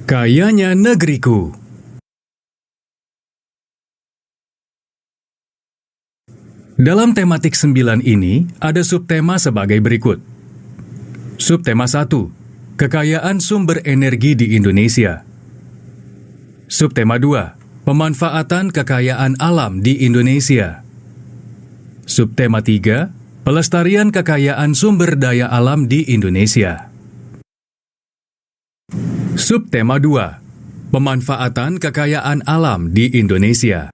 Kayanya negeriku. Dalam tematik 9 ini, ada subtema sebagai berikut. Subtema 1, kekayaan sumber energi di Indonesia. Subtema 2, pemanfaatan kekayaan alam di Indonesia. Subtema 3, pelestarian kekayaan sumber daya alam di Indonesia. Subtema 2, pemanfaatan kekayaan alam di Indonesia.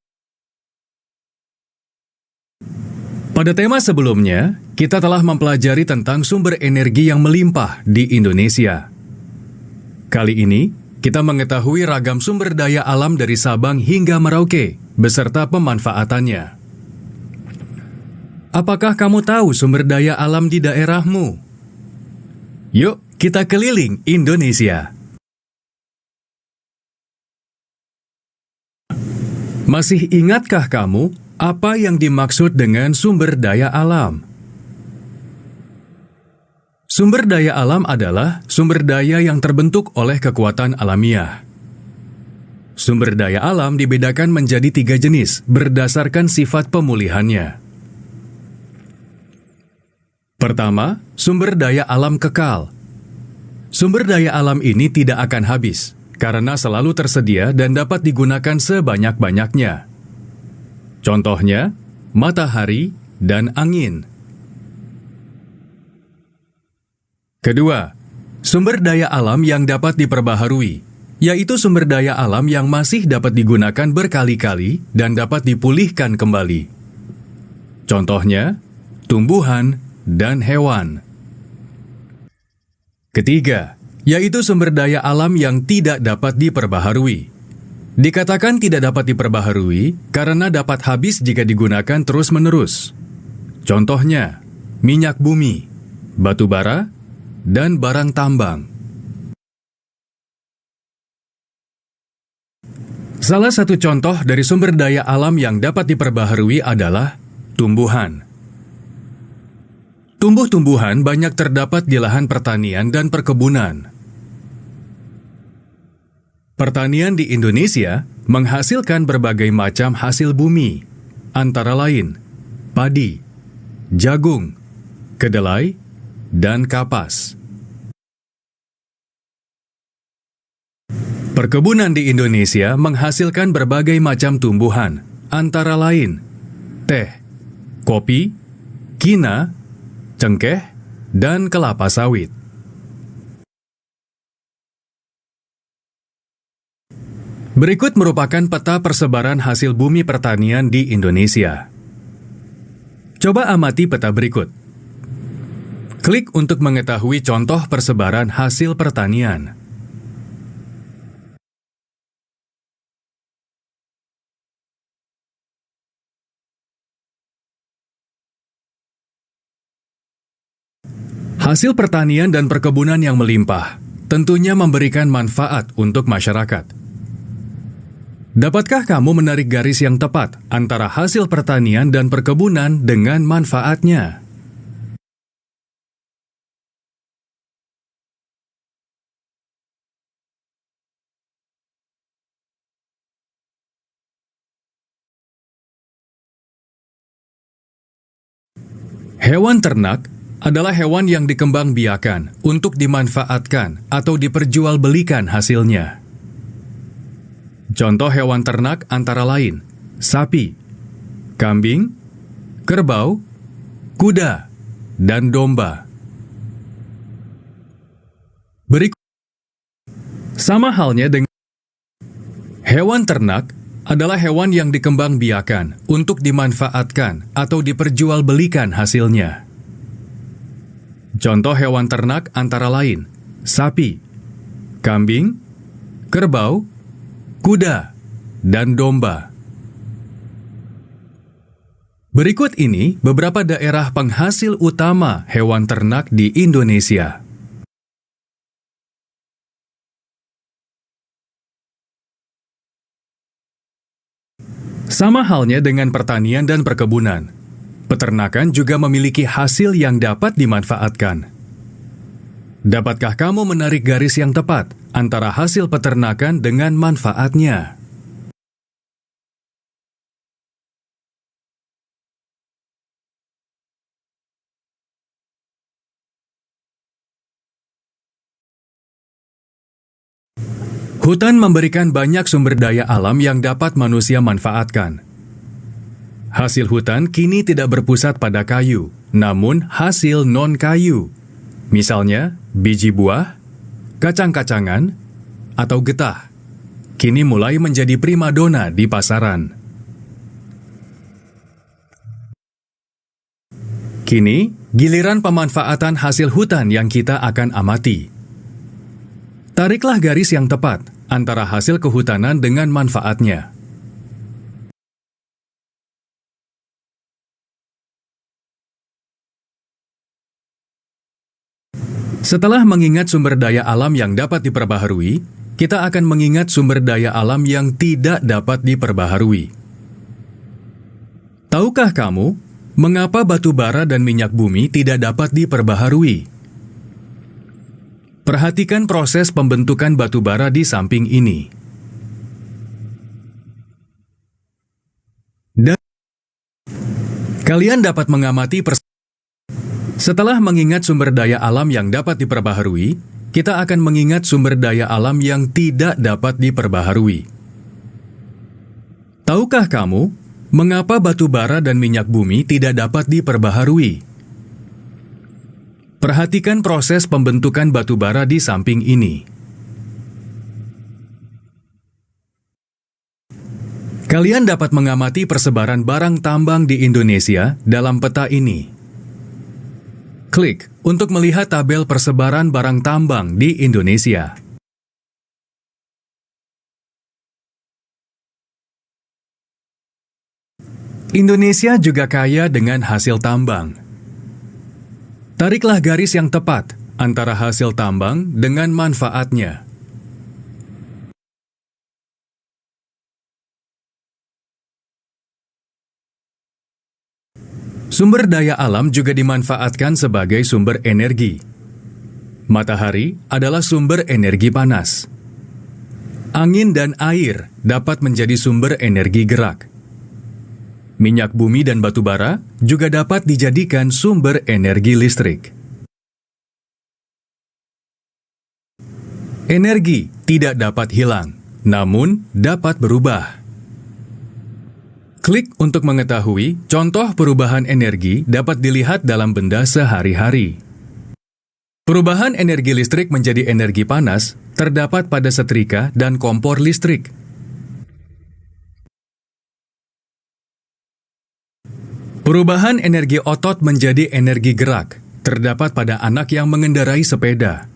Pada tema sebelumnya, kita telah mempelajari tentang sumber energi yang melimpah di Indonesia. Kali ini, kita mengetahui ragam sumber daya alam dari Sabang hingga Merauke, beserta pemanfaatannya. Apakah kamu tahu sumber daya alam di daerahmu? Yuk, kita keliling Indonesia. Masih ingatkah kamu apa yang dimaksud dengan sumber daya alam? Sumber daya alam adalah sumber daya yang terbentuk oleh kekuatan alamiah. Sumber daya alam dibedakan menjadi 3 jenis berdasarkan sifat pemulihannya. Pertama, sumber daya alam kekal. Sumber daya alam ini tidak akan habis, karena selalu tersedia dan dapat digunakan sebanyak-banyaknya. Contohnya, matahari dan angin. Kedua, sumber daya alam yang dapat diperbaharui, yaitu sumber daya alam yang masih dapat digunakan berkali-kali dan dapat dipulihkan kembali. Contohnya, tumbuhan dan hewan. Ketiga, yaitu sumber daya alam yang tidak dapat diperbaharui. Dikatakan tidak dapat diperbaharui karena dapat habis jika digunakan terus-menerus. Contohnya, minyak bumi, batu bara, dan barang tambang. Salah satu contoh dari sumber daya alam yang dapat diperbaharui adalah tumbuhan. Tumbuh-tumbuhan banyak terdapat di lahan pertanian dan perkebunan. Pertanian di Indonesia menghasilkan berbagai macam hasil bumi, antara lain padi, jagung, kedelai, dan kapas. Perkebunan di Indonesia menghasilkan berbagai macam tumbuhan, antara lain teh, kopi, kina, cengkeh, dan kelapa sawit. Berikut merupakan peta persebaran hasil bumi pertanian di Indonesia. Coba amati peta berikut. Klik untuk mengetahui contoh persebaran hasil pertanian. Hasil pertanian dan perkebunan yang melimpah tentunya memberikan manfaat untuk masyarakat. Dapatkah kamu menarik garis yang tepat antara hasil pertanian dan perkebunan dengan manfaatnya? Hewan ternak adalah hewan yang dikembangbiakan untuk dimanfaatkan atau diperjualbelikan hasilnya. Contoh hewan ternak antara lain sapi, kambing, kerbau, kuda, dan domba. Berikut sama halnya dengan hewan ternak adalah hewan yang dikembangbiakan untuk dimanfaatkan atau diperjualbelikan hasilnya. Contoh hewan ternak antara lain sapi, kambing, kerbau, kuda, dan domba. Berikut ini beberapa daerah penghasil utama hewan ternak di Indonesia. Sama halnya dengan pertanian dan perkebunan, peternakan juga memiliki hasil yang dapat dimanfaatkan. Dapatkah kamu menarik garis yang tepat antara hasil peternakan dengan manfaatnya? Hutan memberikan banyak sumber daya alam yang dapat manusia manfaatkan. Hasil hutan kini tidak berpusat pada kayu, namun hasil non-kayu. Misalnya, biji buah, kacang-kacangan, atau getah. Kini mulai menjadi primadona di pasaran. Kini, giliran pemanfaatan hasil hutan yang kita akan amati. Tariklah garis yang tepat antara hasil kehutanan dengan manfaatnya. Setelah mengingat sumber daya alam yang dapat diperbaharui, kita akan mengingat sumber daya alam yang tidak dapat diperbaharui. Tahukah kamu, mengapa batu bara dan minyak bumi tidak dapat diperbaharui? Perhatikan proses pembentukan batu bara di samping ini. Dan kalian dapat mengamati setelah mengingat sumber daya alam yang dapat diperbaharui, kita akan mengingat sumber daya alam yang tidak dapat diperbaharui. Tahukah kamu, mengapa batu bara dan minyak bumi tidak dapat diperbaharui? Perhatikan proses pembentukan batu bara di samping ini. Kalian dapat mengamati persebaran barang tambang di Indonesia dalam peta ini. Klik untuk melihat tabel persebaran barang tambang di Indonesia. Indonesia juga kaya dengan hasil tambang. Tariklah garis yang tepat antara hasil tambang dengan manfaatnya. Sumber daya alam juga dimanfaatkan sebagai sumber energi. Matahari adalah sumber energi panas. Angin dan air dapat menjadi sumber energi gerak. Minyak bumi dan batu bara juga dapat dijadikan sumber energi listrik. Energi tidak dapat hilang, namun dapat berubah. Klik untuk mengetahui contoh perubahan energi dapat dilihat dalam benda sehari-hari. Perubahan energi listrik menjadi energi panas terdapat pada setrika dan kompor listrik. Perubahan energi otot menjadi energi gerak terdapat pada anak yang mengendarai sepeda.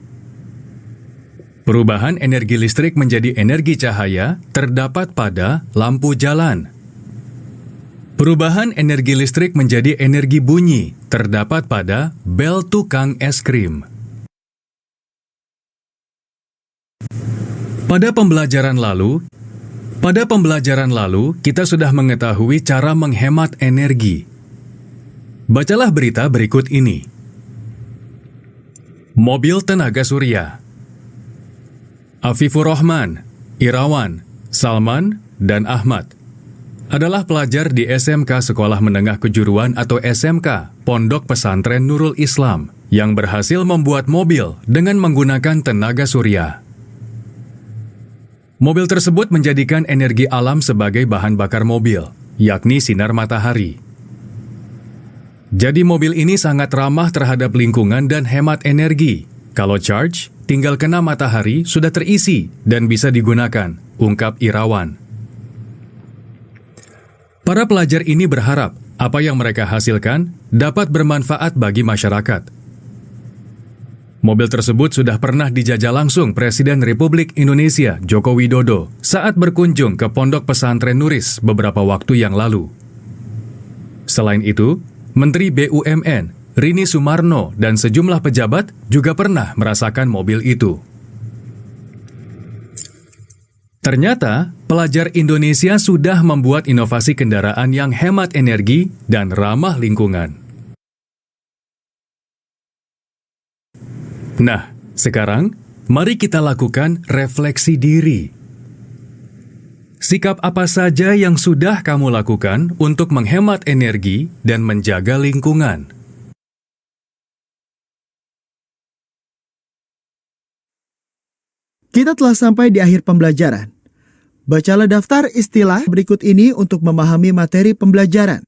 Perubahan energi listrik menjadi energi cahaya terdapat pada lampu jalan. Perubahan energi listrik menjadi energi bunyi terdapat pada bel tukang es krim. Pada pembelajaran lalu, kita sudah mengetahui cara menghemat energi. Bacalah berita berikut ini. Mobil tenaga surya. Afifur Rahman, Irawan, Salman, dan Ahmad adalah pelajar di SMK Sekolah Menengah Kejuruan atau SMK Pondok Pesantren Nurul Islam yang berhasil membuat mobil dengan menggunakan tenaga surya. Mobil tersebut menjadikan energi alam sebagai bahan bakar mobil, yakni sinar matahari. Jadi mobil ini sangat ramah terhadap lingkungan dan hemat energi. Kalau charge, tinggal kena matahari sudah terisi dan bisa digunakan, ungkap Irawan. Para pelajar ini berharap apa yang mereka hasilkan dapat bermanfaat bagi masyarakat. Mobil tersebut sudah pernah dijajah langsung Presiden Republik Indonesia Joko Widodo saat berkunjung ke Pondok Pesantren Nuris beberapa waktu yang lalu. Selain itu, Menteri BUMN Rini Sumarno dan sejumlah pejabat juga pernah merasakan mobil itu. Ternyata, pelajar Indonesia sudah membuat inovasi kendaraan yang hemat energi dan ramah lingkungan. Nah, Sekarang, mari kita lakukan refleksi diri. Sikap apa saja yang sudah kamu lakukan untuk menghemat energi dan menjaga lingkungan? Kita telah sampai di akhir pembelajaran. Bacalah daftar istilah berikut ini untuk memahami materi pembelajaran.